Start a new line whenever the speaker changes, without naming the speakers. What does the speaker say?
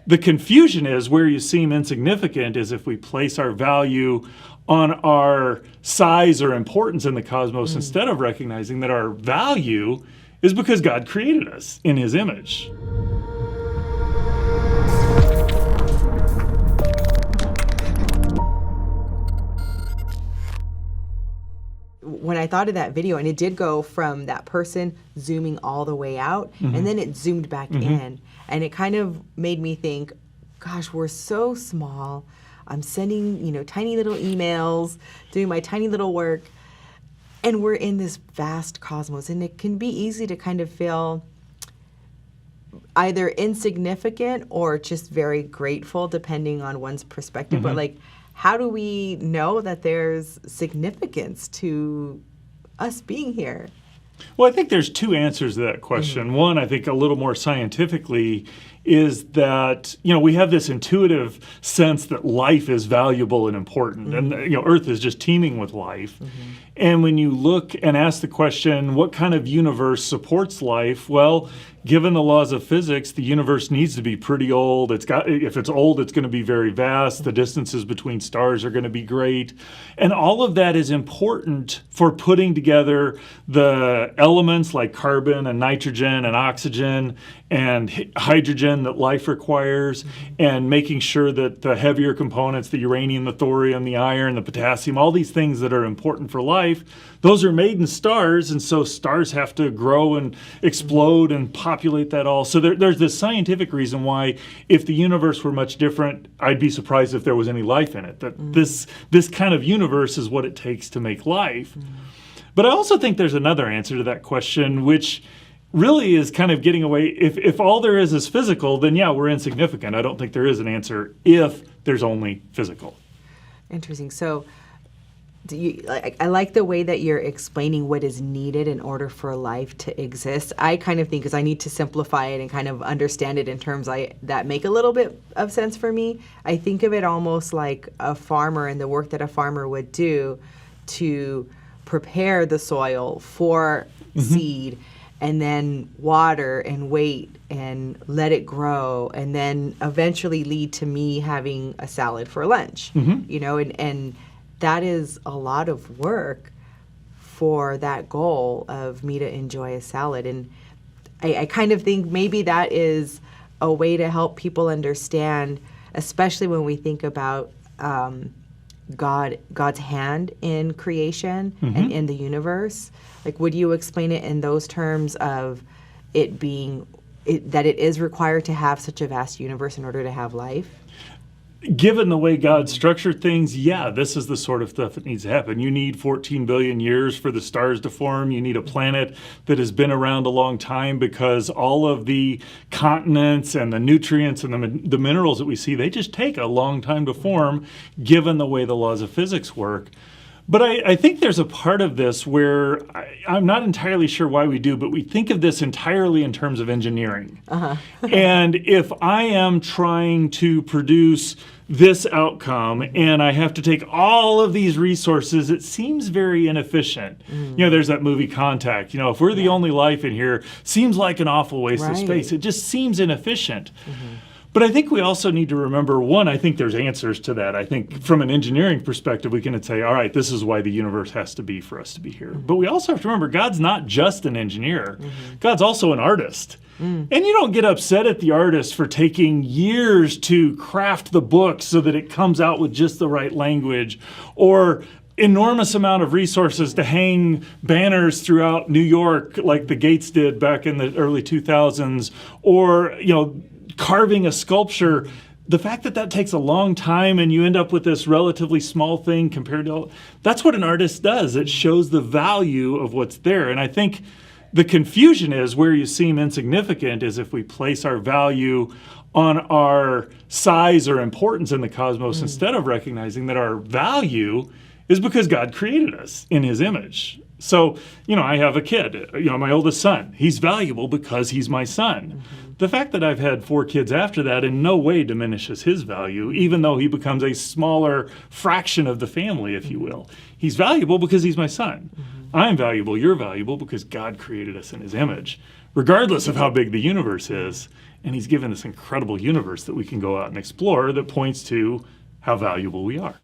The confusion is where you seem insignificant is if we place our value on our size or importance in the cosmos instead of recognizing that our value is because God created us in His image.
When I thought of that video, and it did go from that person zooming all the way out, and then it zoomed back in, and it kind of made me think, gosh, we're so small. I'm sending, tiny little emails, doing my tiny little work, and we're in this vast cosmos, and it can be easy to kind of feel either insignificant or just very grateful, depending on one's perspective. But how do we know that there's significance to us being here?
Well, I think there's two answers to that question. One, I think a little more scientifically, is that, we have this intuitive sense that life is valuable and important. And, Earth is just teeming with life. And when you look and ask the question, what kind of universe supports life? Well, given the laws of physics, the universe needs to be pretty old. If it's old, it's going to be very vast. The distances between stars are going to be great. And all of that is important for putting together the elements like carbon and nitrogen and oxygen and hydrogen that life requires, and making sure that the heavier components, the uranium, the thorium, the iron, the potassium, all these things that are important for life, those are made in stars, and so stars have to grow and explode and populate that all. So there's this scientific reason why, if the universe were much different, I'd be surprised if there was any life in it. That this kind of universe is what it takes to make life. But I also think there's another answer to that question, which really is kind of getting away. If all there is physical, then yeah, we're insignificant. I don't think there is an answer if there's only physical.
Interesting. So I like the way that you're explaining what is needed in order for life to exist. I kind of think, because I need to simplify it and kind of understand it in terms that make a little bit of sense for me. I think of it almost like a farmer and the work that a farmer would do to prepare the soil for seed, and then water and wait and let it grow, and then eventually lead to me having a salad for lunch. And that is a lot of work for that goal of me to enjoy a salad. And I kind of think maybe that is a way to help people understand, especially when we think about God's hand in creation and in the universe. Would you explain it in those terms of it being that it is required to have such a vast universe in order to have life?
Given the way God structured things, yeah, this is the sort of stuff that needs to happen. You need 14 billion years for the stars to form. You need a planet that has been around a long time, because all of the continents and the nutrients and the minerals that we see, they just take a long time to form, given the way the laws of physics work. But I think there's a part of this where I'm not entirely sure why we do, but we think of this entirely in terms of engineering. And if I am trying to produce this outcome and I have to take all of these resources, it seems very inefficient. There's that movie Contact. If we're the only life in here, seems like an awful waste of space. It just seems inefficient. But I think we also need to remember, one, I think there's answers to that. I think from an engineering perspective, we can say, all right, this is why the universe has to be for us to be here. But we also have to remember, God's not just an engineer. God's also an artist. And you don't get upset at the artist for taking years to craft the book so that it comes out with just the right language, or enormous amount of resources to hang banners throughout New York like the Gates did back in the early 2000s, or, carving a sculpture. The fact that takes a long time and you end up with this relatively small thing compared to that's what an artist does. It shows the value of what's there. And I think the confusion is where you seem insignificant is if we place our value on our size or importance in the cosmos instead of recognizing that our value is because God created us in His image. So, I have a kid, my oldest son. He's valuable because he's my son. The fact that I've had 4 kids after that in no way diminishes his value, even though he becomes a smaller fraction of the family, if you will. He's valuable because he's my son. I'm valuable, you're valuable because God created us in His image. regardless of how big the universe is. And he's given this incredible universe that we can go out and explore that points to how valuable we are.